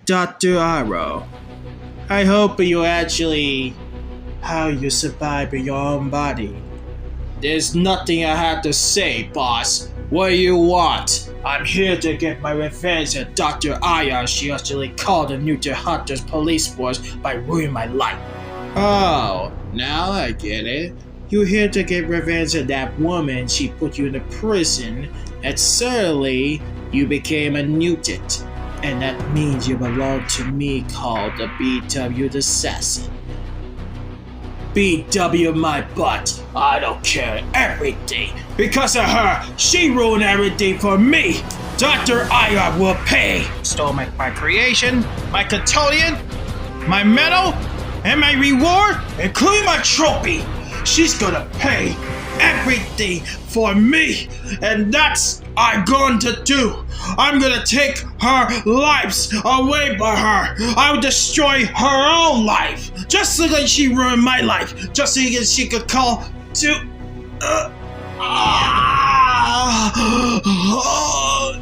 Dr. Arrow, I hope you actually how you survive in your own body. There's nothing I have to say, boss. What do you want? I'm here to get my revenge at Dr. Aya. She actually called the Mutant Hunters police force by ruining my life. Oh, now I get it. You're here to get revenge at that woman. She put you in a prison, and suddenly you became a mutant. And that means you belong to me, called the BW the Assassin. BW my butt. I don't care everything. Because of her, she ruined everything for me. Dr. Aya will pay. Stole my creation, my Catolian, my medal, and my reward, including my trophy. She's gonna pay everything for me, and that's what I'm going to do. I'm gonna take her lives away by her. I'll destroy her own life, just so that she ruined my life, just so that she could call to.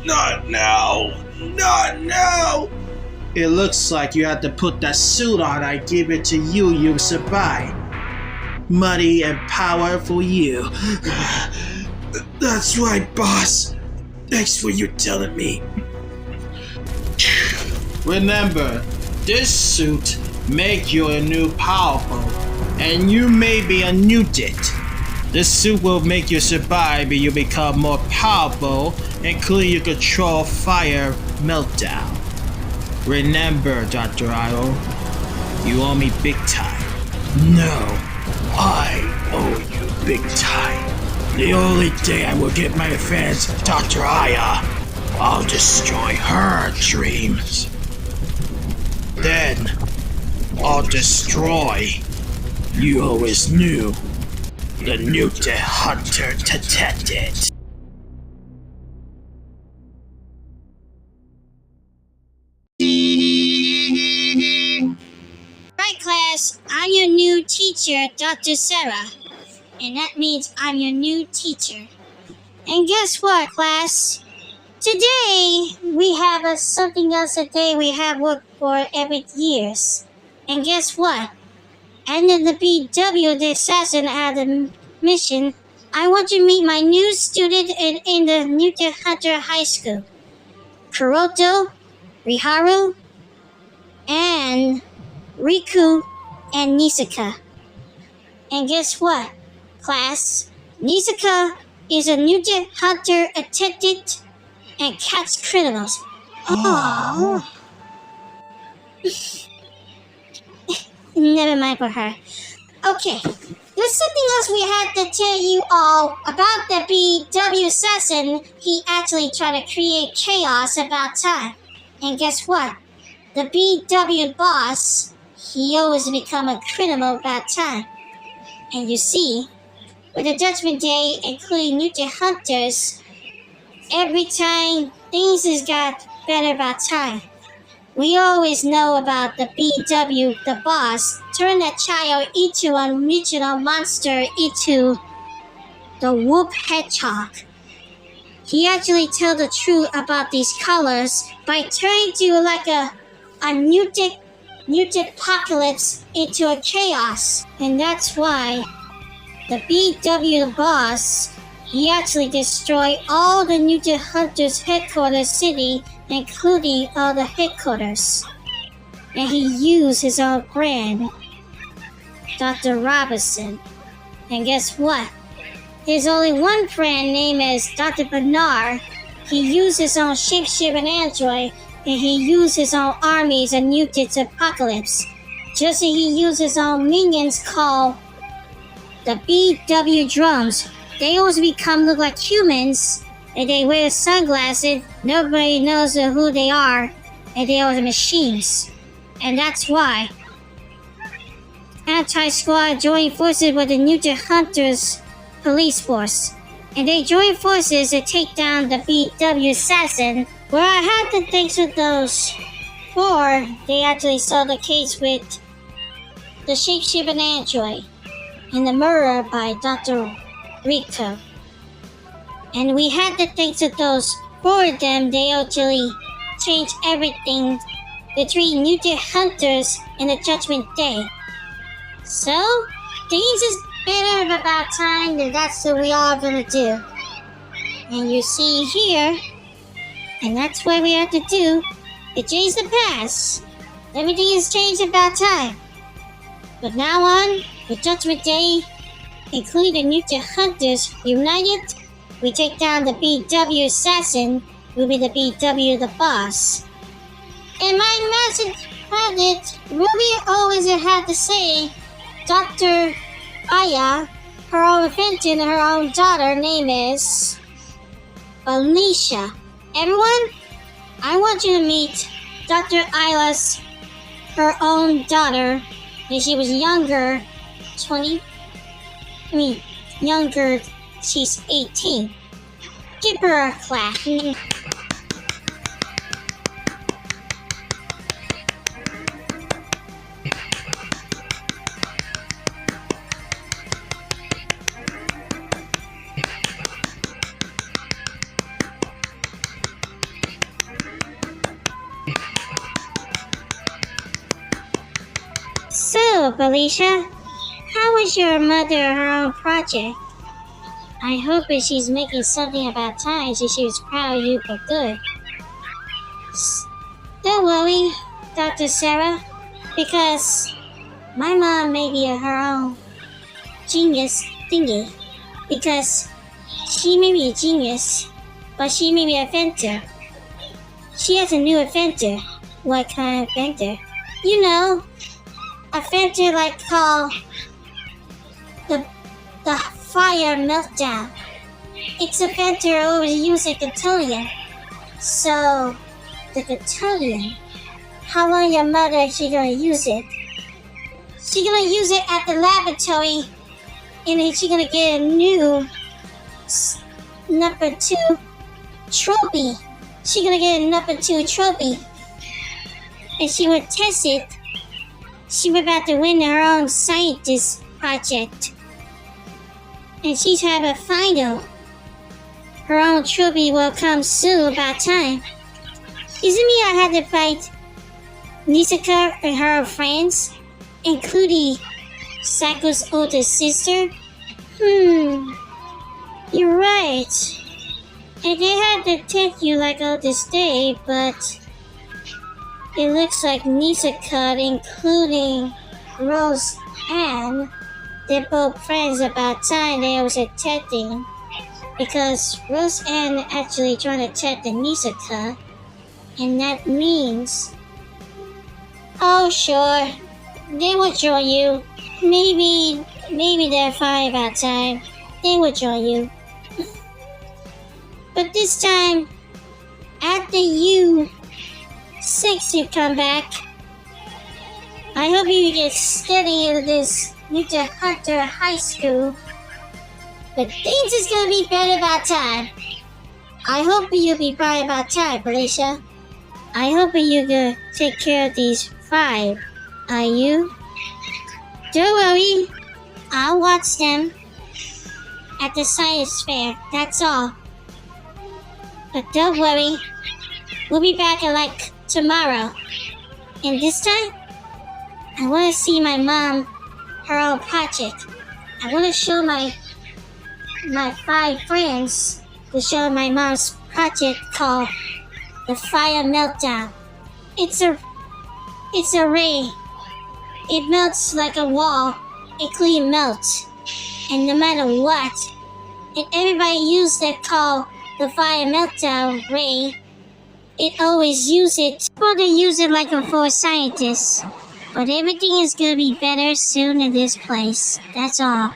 Not now, not now. It looks like you had to put that suit on. I give it to you. You survive. Money and power for you. That's right, boss. Thanks for you telling me. Remember, this suit makes you a new powerful, and you may be a mutant. This suit will make you survive and you become more powerful, including you control fire meltdown. Remember, Dr. Io, you owe me big time. No. I owe you big time. The only day I will get my revenge, Dr. Aya, I'll destroy her dreams. Then, I'll destroy, you always knew, the Mutant Hunter detected. Right, class, I'm your new teacher, Dr. Sarah. And that means I'm your new teacher. And guess what, class? Today, we have something else today we have worked for every years. And guess what? And in the BW, the assassin had a mission. I want to meet my new student in the Mutant Hunter High School. Kuroto, Riharu, and Riku, and Nisaka. And guess what, class? Nisaka is a mutant hunter attendant and catch criminals. Oh. Never mind for her. Okay, there's something else we had to tell you all about the BW assassin. He actually tried to create chaos about time. And guess what? The BW boss, he always become a criminal about time. And you see, with the Judgment Day, including Mutant Hunters, every time things has got better about time. We always know about the BW, the boss, turn that child into a original monster, into the Whoop Hedgehog. He actually tells the truth about these colors by turning to like a mutant apocalypse into a chaos. And that's why the BW boss, he actually destroyed all the Mutant Hunters headquarters city, including all the headquarters. And he used his own brand, Dr. Robinson. And guess what? There's only one friend named as Dr. Bernard. He used his own shapeshifting android, and he used his own armies and mutants apocalypse. Just as he used his own minions called the BW drums. They always look like humans, and they wear sunglasses. Nobody knows who they are, and they are machines. And that's why Anti-Squad joined forces with the Mutant Hunters police force. And they joined forces to take down the BW assassin. Where I had to thanks with those four, they actually solved the case with the shapeshifting android and the murder by Dr. Rico. And we had to thanks with those four of them, they actually changed everything between mutant hunters and the Judgment Day. So, things is better about time, and that's what we are gonna do. And you see here, and that's what we have to do, to change the past. Everything has changed about time. But now on, the Judgment Day, including the mutant hunters united, we take down the BW assassin, will be the BW the boss. And my message had it, Ruby always had to say, Dr. Aya, her own invention, her own daughter, name is Alicia. Everyone, I want you to meet Dr. Aya's, her own daughter, when she was younger, younger, she's 18. Give her a clap. So, Felicia, how was your mother her own project? I hope that she's making something about time so she was proud of you for good. Don't worry, Dr. Sarah, because my mom may be her own genius thingy. Because she may be a genius, but she may be an inventor. She has a new inventor. What kind of inventor? You know, a inventor like called the fire meltdown. It's a inventor always using Catolian. So, the Catolian, how long your mother is she gonna use it? She gonna use it at the laboratory, and then she gonna get a new number 2 trophy. She gonna get a number 2 trophy, and she will test it. She was about to win her own scientist project, and she's have a final. Her own trophy will come soon about time. Isn't me I had to fight Nisaka and her friends, including Saku's older sister? You're right. And they had to take you like all this day, but it looks like Nisaka, including Rose Ann, they're both friends about time they was attacking. Because Rose Ann actually trying to attack the Nisaka, and that means, oh sure, they will join you. Maybe they're fine about time. They will join you. But this time, after you 6 you come back, I hope you get steady in this Mutant Hunter High School. But things is gonna be better about time. I hope you'll be fine about time, Felicia. I hope you gonna take care of these 5. Are you? Don't worry. I'll watch them at the science fair. That's all. But don't worry. We'll be back in like tomorrow. And this time, I want to see my mom, her own project. I want to show my 5 friends to show my mom's project called the Fire Meltdown. It's a ray. It melts like a wall. It clean melts. And no matter what, and everybody use that called the Fire Meltdown ray. It always use it. Well, they use it like a for scientists. But everything is gonna be better soon in this place. That's all.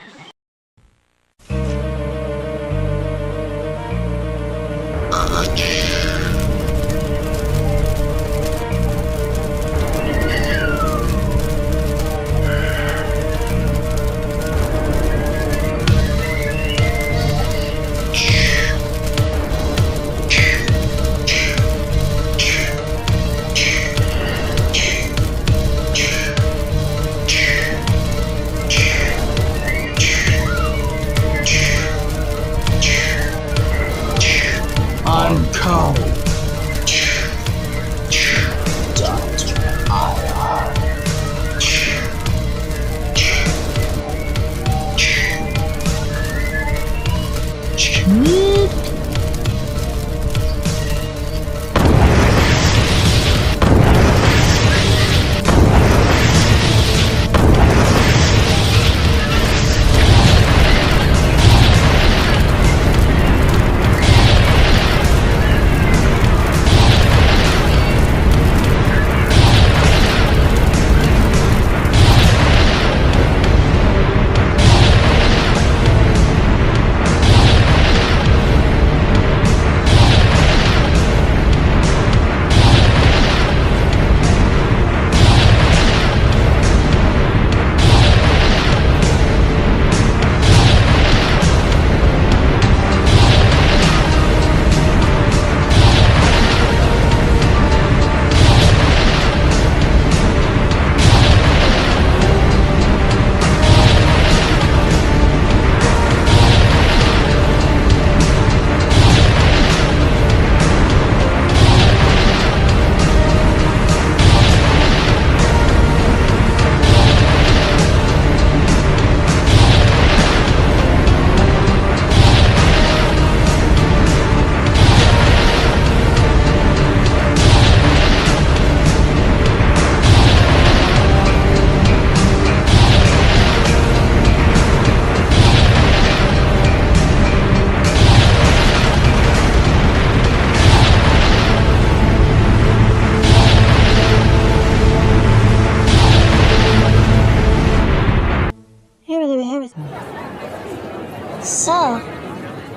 So,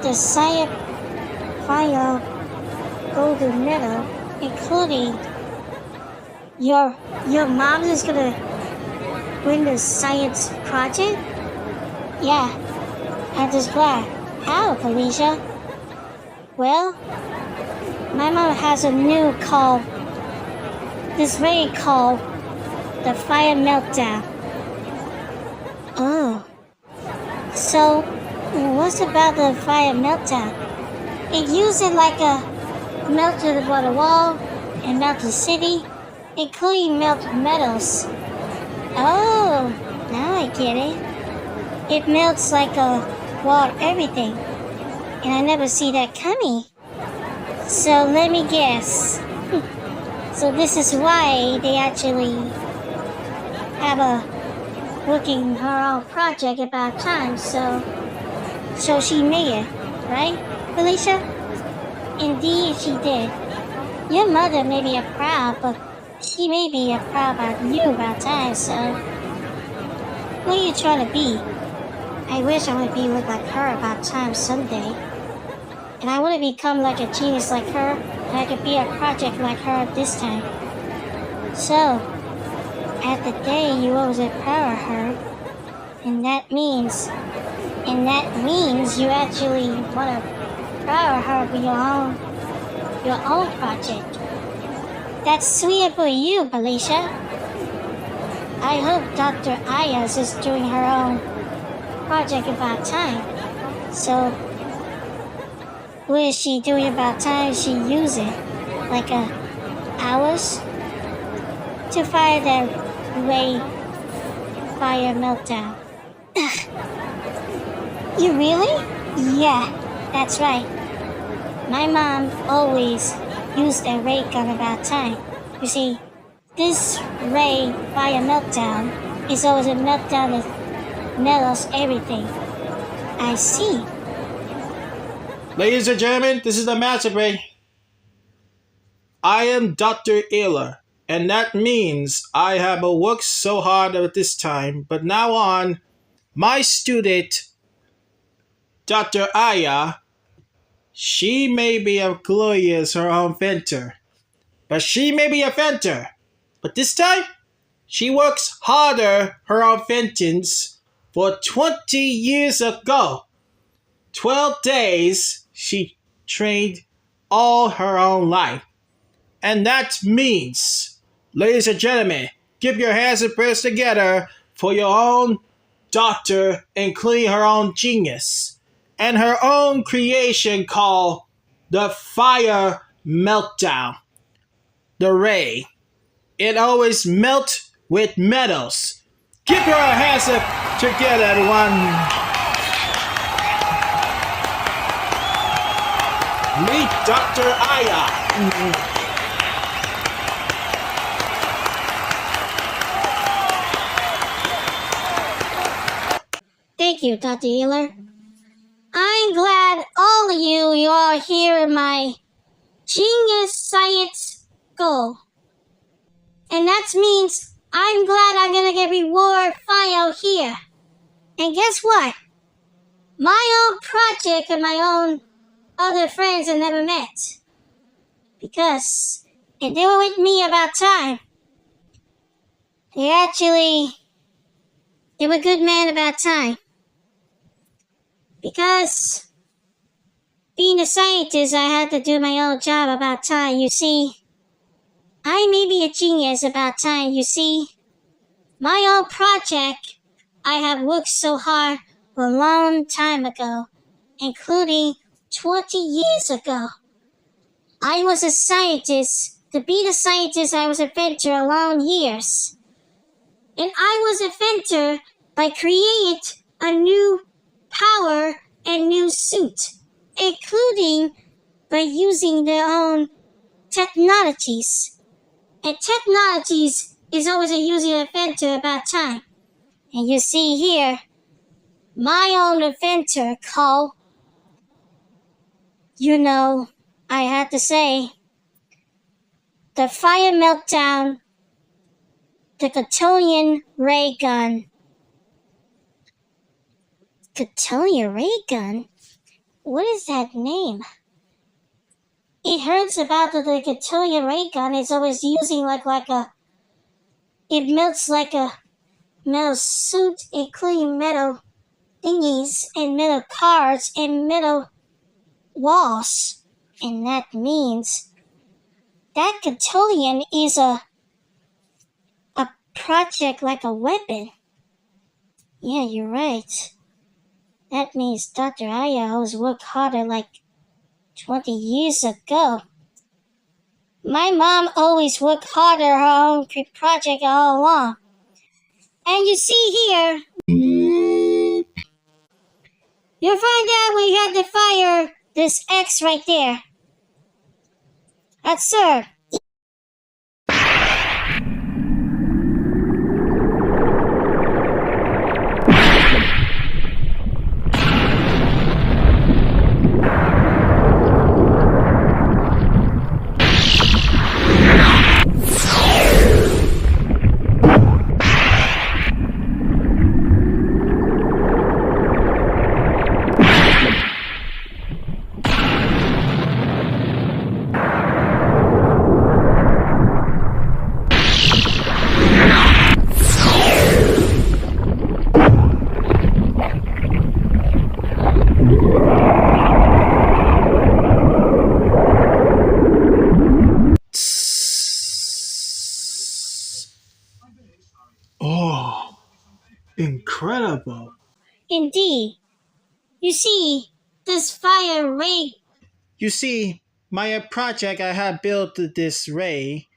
the science final golden medal, including your mom is gonna win the science project? Yeah, I'm just glad. How, Felicia? Well, my mom has a new call. This very called the fire meltdown. Oh. So, what's about the fire meltdown? It uses like a melted the wall and melt the city, including melted metals. Oh, now I get it. It melts like a wall everything, and I never see that coming. So let me guess. So this is why they actually have a working her own project about time. So she made it, right, Felicia? Indeed, she did. Your mother may be a proud, but she may be a proud about you about time. So what are you trying to be? I wish I would be like her about time someday. And I want to become like a genius like her, and I could be a project like her this time. So, at the day you always empower her, and that means you actually want to empower her with your own project. That's sweet for you, Felicia. I hope Dr. Ayas is doing her own project about time. So, what is she doing about time? She use it like hours to fire that ray fire meltdown. You really? Yeah, that's right. My mom always used a ray gun about time. You see, this ray fire meltdown is always a meltdown that melts everything. I see. Ladies and gentlemen, this is the Master Break. I am Dr. Ayler, and that means I have worked so hard at this time, but now on, my student, Dr. Aya, she may be a glorious her own inventor, but she may be a inventor. But this time, she works harder her own inventions for 20 years ago. 12 days she trained all her own life. And that means, ladies and gentlemen, give your hands and prayers together for your own doctor, including her own genius, and her own creation called the fire meltdown. The ray. It always melts with metals. Give your hands up together, everyone. Meet Dr. Aya. Thank you, Dr. Ayler. I'm glad all of you are here in my genius science goal. And that means I'm glad I'm gonna get reward file here. And guess what? My own project and my own other friends I never met. Because if they were with me about time, they were good men about time. Because being a scientist, I had to do my own job about time. You see, I may be a genius about time. You see, my own project, I have worked so hard for a long time ago, including 20 years ago. I was a scientist. To be the scientist, I was an inventor a long years. And I was an inventor by creating a new power and new suit, including by using their own technologies. And technologies is always a using inventor about time. And you see here, my own inventor called, I had to say, the fire meltdown, the Catonian ray gun. Catolia Railgun? What is that name? It heard about the Catolia Railgun is always using it melts like a metal suit, including metal thingies and metal cards and metal walls. And that means that Catolian is a project like a weapon. Yeah, you're right. That means Dr. Ayaho's worked harder like 20 years ago. My mom always worked harder her own project all along. And you see here, you'll find out we had to fire this X right there. That's sir. Oh, incredible. Indeed. You see, this fire ray. You see, my project I had built this ray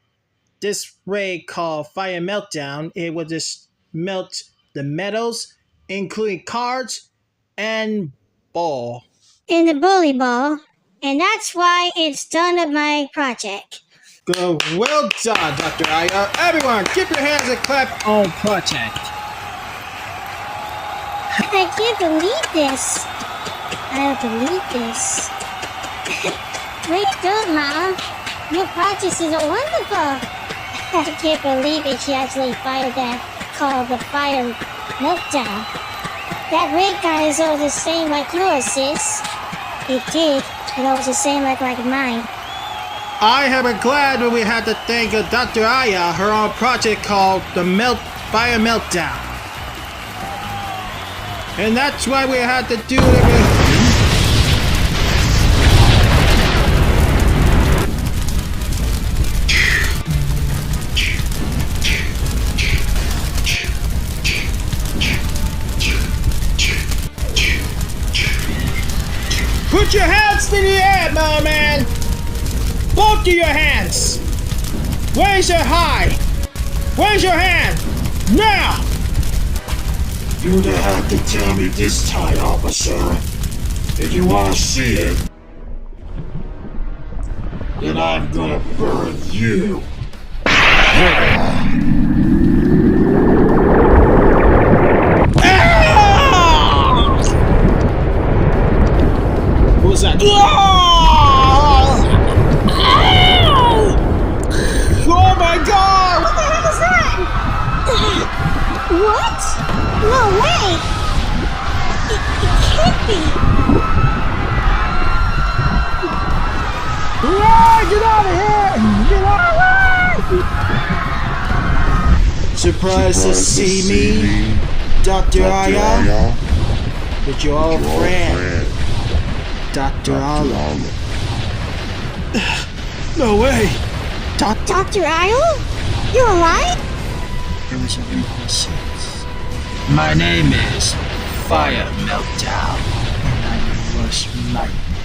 called Fire Meltdown. It would just melt the metals, including cards and ball. In the bully ball. And that's why it's done at my project. Go, well done, Dr. Aya. Everyone, give your hands a clap on project. I can't believe this. I don't believe this. Great job, Mom. Your project is wonderful. I can't believe it. She actually fired that called the Fire Meltdown. That red gun is all the same like yours, sis. It did. It was the same like mine. I have been glad when we had to thank Dr. Aya, her own project called the Fire Meltdown. And that's why we had to do it. Put your hands in the air, my man! Both of your hands! Raise it high! Raise your hand! Now! You don't have to tell me this time, officer. If you want to see it, then I'm gonna burn you. What was that? Oh my god! What the heck is that? What? No way! It can't be! Get out of here! Get out of here! Surprised to see me, Dr. Aya, with your old friend, Dr. Olive. No way! Dr. Isle? You're alive? It was a real sense. My name is Fire Meltdown, and I'm your worst nightmare.